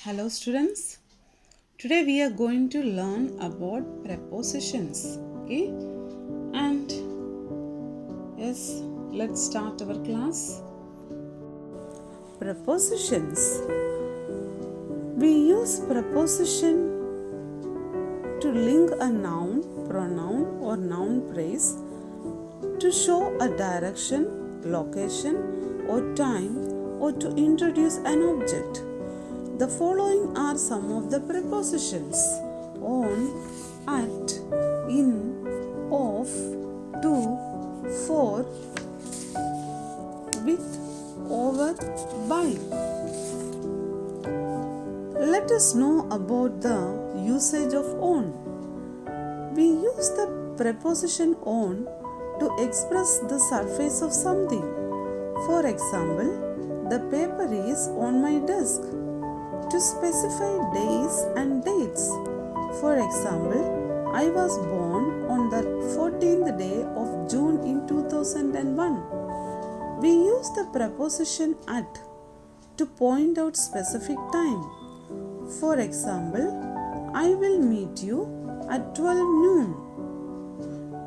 Hello students. Today we are going to learn about prepositions. Okay? And yes, let's start our class. Prepositions. We use preposition to link a noun, pronoun or noun phrase to show a direction, location or time or to introduce an object. The following are some of the prepositions: on, at, in, of, to, for, with, over, by. Let us know about the usage of on. We use the preposition on to express the surface of something. For example, the paper is on my desk. To specify days and dates. For example, I was born on the 14th day of June in 2001. We use the preposition at to point out specific time. For example, I will meet you at 12 noon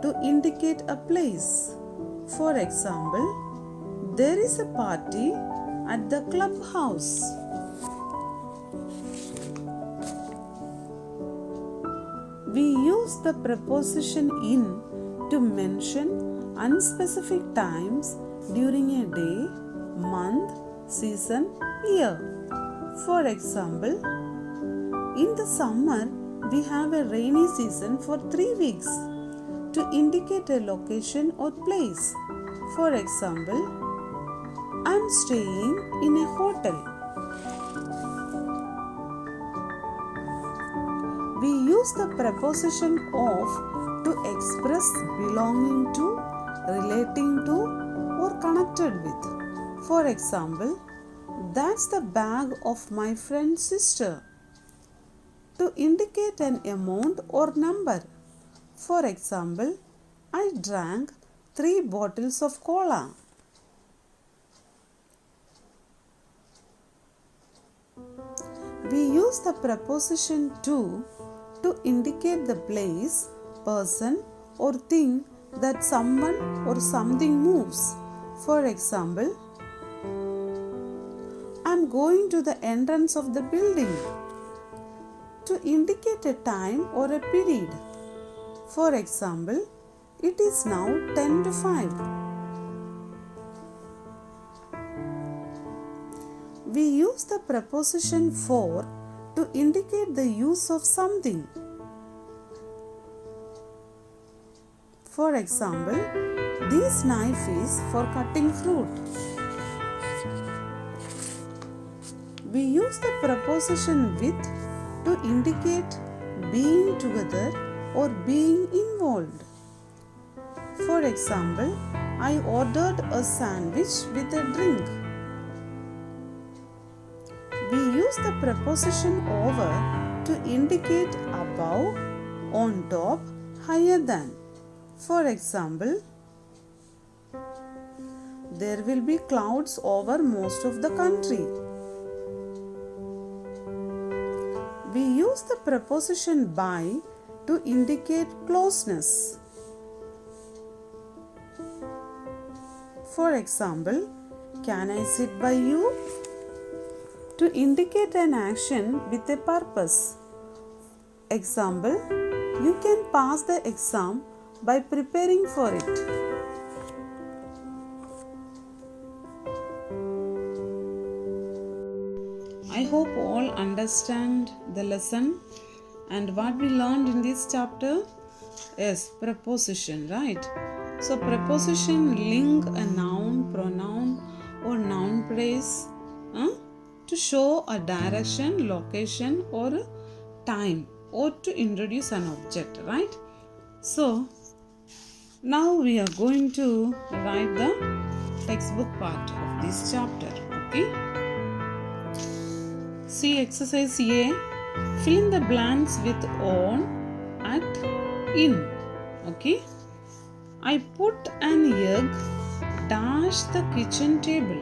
to indicate a place. For example, there is a party at the clubhouse. We use the preposition in to mention unspecific times during a day, month, season, year. For example, in the summer, we have a rainy season for 3 weeks to indicate a location or place. For example, I am staying in a hotel. We use the preposition of to express belonging to, relating to, or connected with. For example, that's the bag of my friend's sister. To indicate an amount or number. For example, I drank 3 bottles of cola. We use the preposition to indicate the place, person or thing that someone or something moves. For example, I am going to the entrance of the building. To indicate a time or a period. For example, it is now 10 to 5. We use the preposition for to indicate the use of something. For example, this knife is for cutting fruit. We use the preposition with to indicate being together or being involved. For example, I ordered a sandwich with a drink. We use the preposition over to indicate above, on top, higher than. For example, there will be clouds over most of the country. We use the preposition by to indicate closeness. For example, can I sit by you? To indicate an action with a purpose. Example, you can pass the exam by preparing for it. I hope all understand the lesson and what we learned in this chapter. Yes, preposition, right? So preposition link a noun, pronoun or noun phrase to show a direction, location or time or to introduce an object, right? So now we are going to write the textbook part of this chapter. Okay. See exercise A. Fill in the blanks with on, at, in. Okay. I put an egg dash the kitchen table.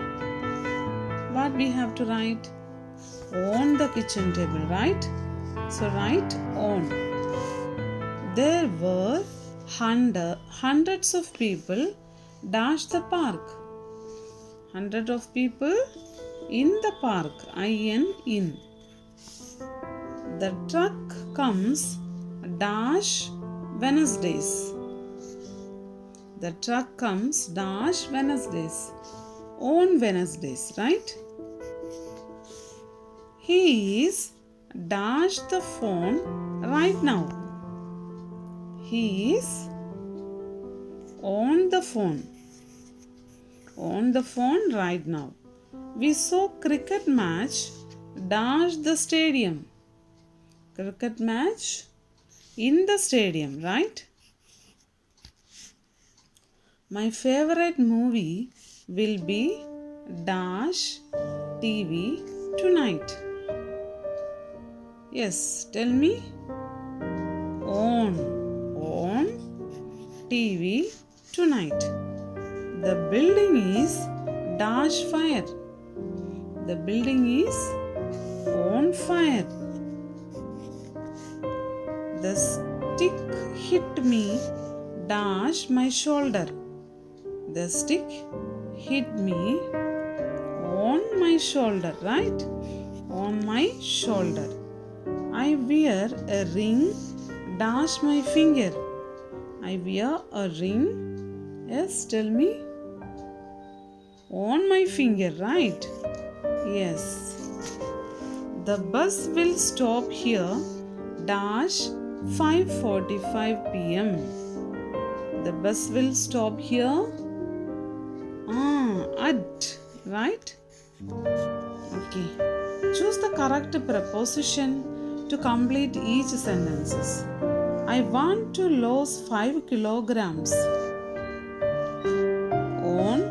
What we have to write? On the kitchen table, right? So write on. There were hundreds of people dash the park. Hundred of people in the park. In. The truck comes dash Wednesdays. The truck comes dash Wednesdays. On Wednesdays, right? He is dash the phone right now. He is on the phone. On the phone right now. We saw cricket match dash the stadium. Cricket match in the stadium, right? My favorite movie will be dash TV tonight. Yes, tell me. On TV tonight. The building is dash fire. The building is on fire. The stick hit me dash my shoulder. The stick hit me on my shoulder, right? On my shoulder. I wear a ring dash my finger. I wear a ring. Yes, tell me. On my finger, right? Yes. The bus will stop here dash 5:45 p.m. The bus will stop here at, right? Okay. Choose the correct preposition to complete each sentences. I want to lose 5 kilograms. On,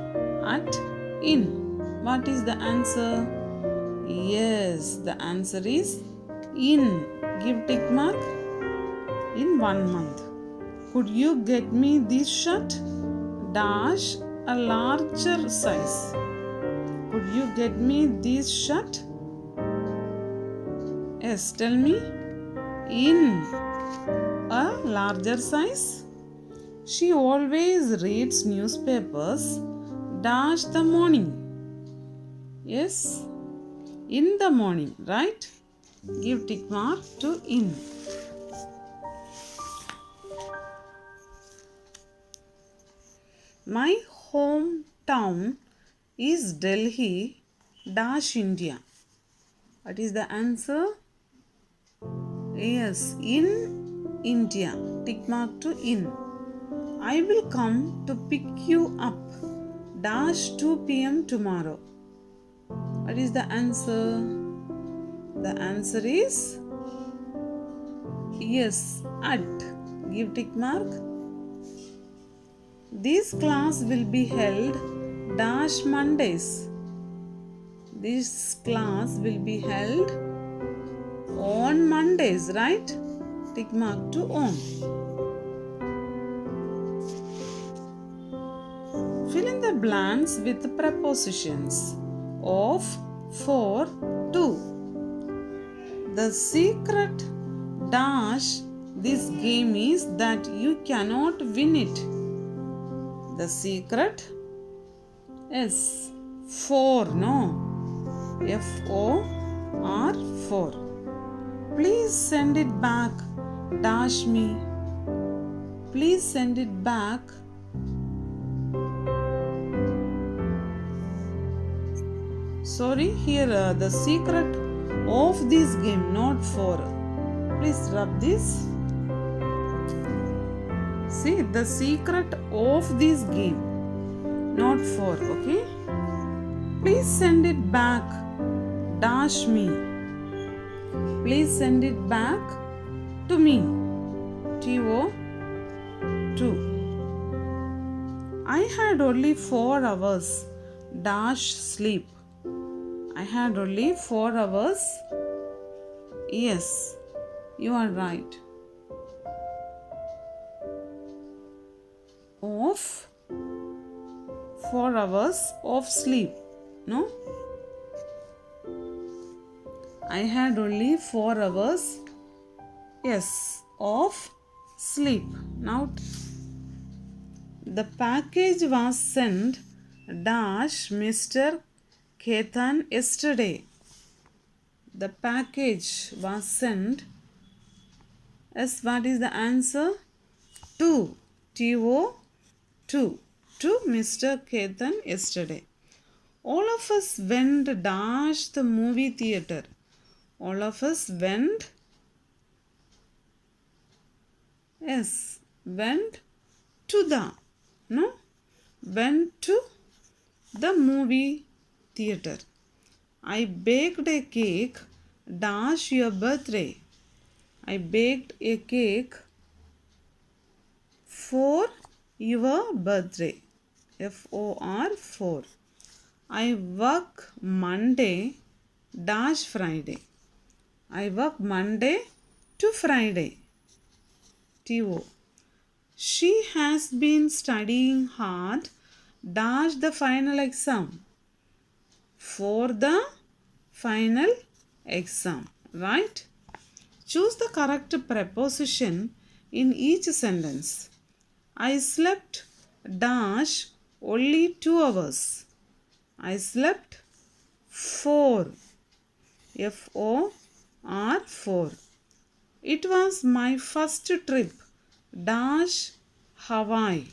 at, in. What is the answer? Yes, the answer is in. Give tick mark. In 1 month. Could you get me this shirt? Dash a larger size. Could you get me this shirt? Yes, tell me. In a larger size. She always reads newspapers dash the morning. Yes, in the morning, right? Give tick mark to in. My hometown is Delhi dash India. What is the answer? Yes, in India. Tick mark to in. I will come to pick you up dash 2 p.m. tomorrow. What is the answer? The answer is yes, at. Give tick mark. This class will be held dash Mondays. This class will be held on Mondays, right? Tick mark to on. Fill in the blanks with the prepositions of, for, to. The secret dash this game is that you cannot win it. The secret is for, no? F-O-R, for. Please send it back, dash me. Please send it back. Sorry, here the secret of this game, not for. Please rub this. See, the secret of this game, not for, okay? Please send it back, dash me. Please send it back to me. T-O, to. I had only 4 hours, dash sleep. I had only 4 hours. Yes, you are right. Of 4 hours of sleep. No? I had only 4 hours, yes, of sleep. Now, the package was sent dash Mr. Ketan yesterday. The package was sent as what is the answer? To TO 2 to Mr. Ketan yesterday. All of us went dash the movie theater. All of us went, yes, went to the, no, went to the movie theater. I baked a cake dash your birthday. I baked a cake for your birthday. FOR 4. I work Monday dash Friday. I work Monday to Friday. TO. She has been studying hard dash the final exam. For the final exam. Right? Choose the correct preposition in each sentence. I slept dash only 2 hours. I slept 4. FOR 4. It was my first trip dash Hawaii.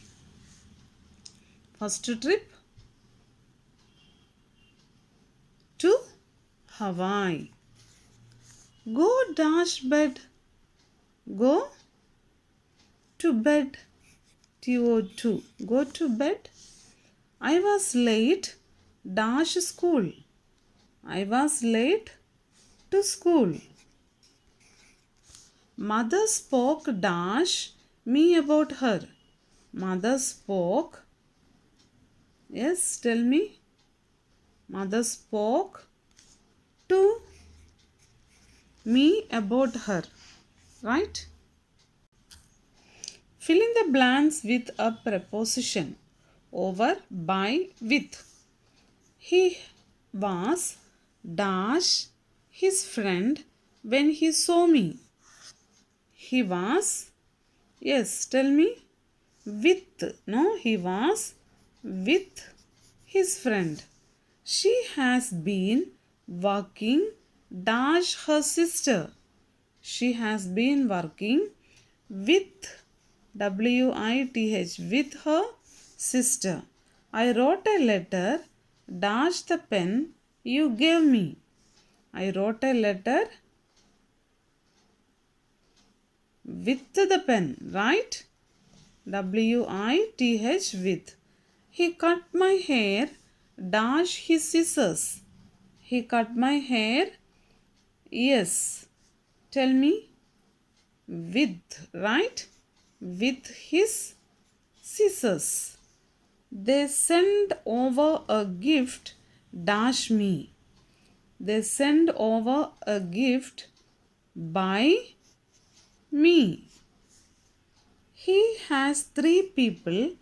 First trip to Hawaii. Go dash bed. Go to bed. TO2. Go to bed. I was late dash school. I was late to school. Mother spoke dash me about her. Mother spoke. Yes, tell me. Mother spoke to me about her. Right? Fill in the blanks with a preposition. Over, by, with. He was dash his friend when he saw me. He was, yes, tell me, with. No, he was with his friend. She has been working dash her sister. She has been working with WITH with her sister. I wrote a letter dash the pen you gave me. I wrote a letter with the pen, right? WITH with. He cut my hair dash his scissors. He cut my hair, yes. Tell me, with, right? With his scissors. They send over a gift dash me. They send over a gift by me. He has 3 people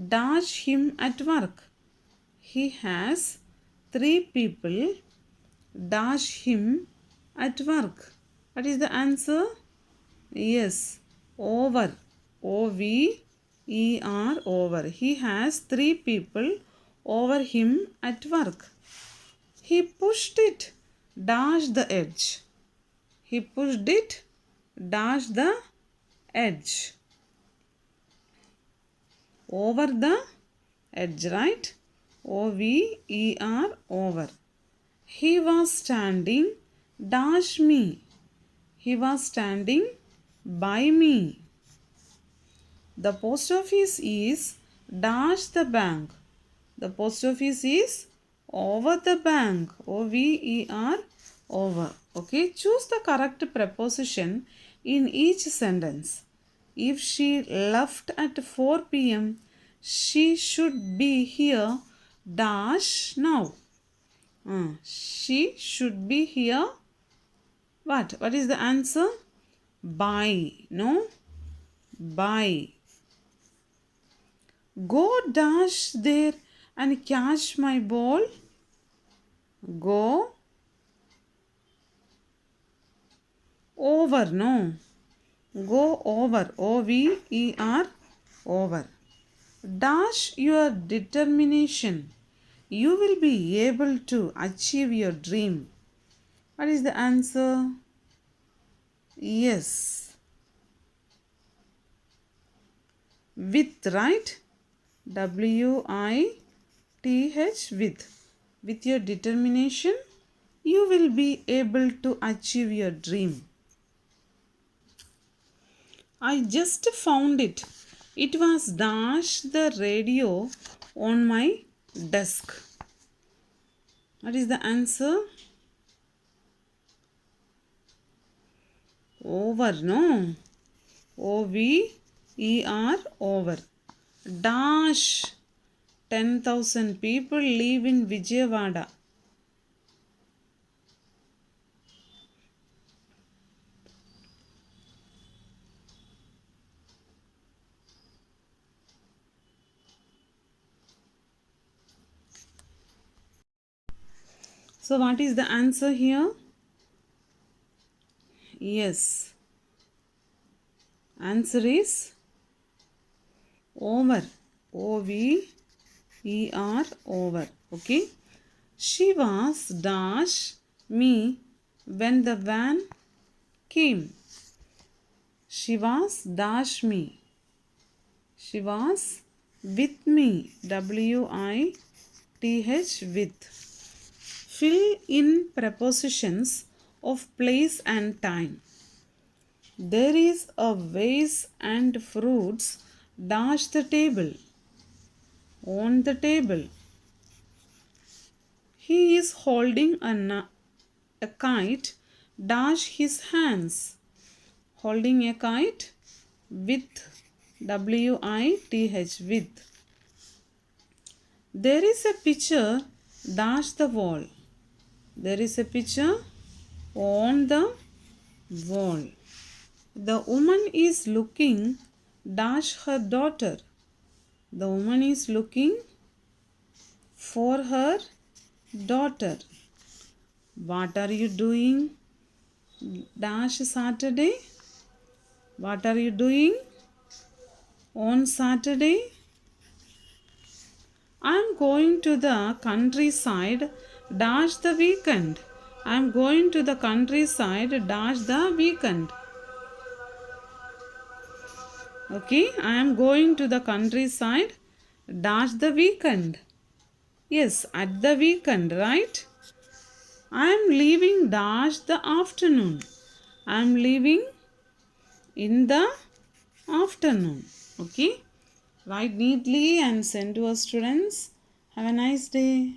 dash him at work. He has 3 people dash him at work. What is the answer? Yes, over. OVER, over. He has 3 people over him at work. He pushed it dash the edge. He pushed it dash the edge. Over the edge, right? OVER, over. He was standing dash me. He was standing by me. The post office is dash the bank. The post office is over the bank. OVER, over. Okay, choose the correct preposition in each sentence. If she left at 4 p.m., she should be here dash now. She should be here. What? What is the answer? By. No? By. Go dash there and catch my ball. Go Over, no. Go over. O-V-E-R, over. Dash your determination. You will be able to achieve your dream. What is the answer? Yes. With, right? W-I-T-H, with. With your determination, you will be able to achieve your dream. I just found it. It was dash the radio on my desk. What is the answer? Over, no? O-V-E-R, over. Dash 10,000 people live in Vijayawada. So what is the answer here? Yes. Answer is over. O-V-E-R, over. Okay. She was dash me when the van came. She was dash me. She was with me. W-I-T-H, with. Fill in prepositions of place and time. There is a vase and fruits dash the table. On the table. He is holding a kite dash his hands. Holding a kite with. W-I-T-H, with. There is a picture dash the wall. There is a picture on the wall. The woman is looking dash her daughter. The woman is looking for her daughter. What are you doing? Dash Saturday. What are you doing on Saturday? I am going to the countryside dash the weekend. I am going to the countryside dash the weekend. Okay, I am going to the countryside dash the weekend. Yes, at the weekend, right? I am leaving dash the afternoon. I am leaving in the afternoon. Okay, write neatly and send to our students. Have a nice day.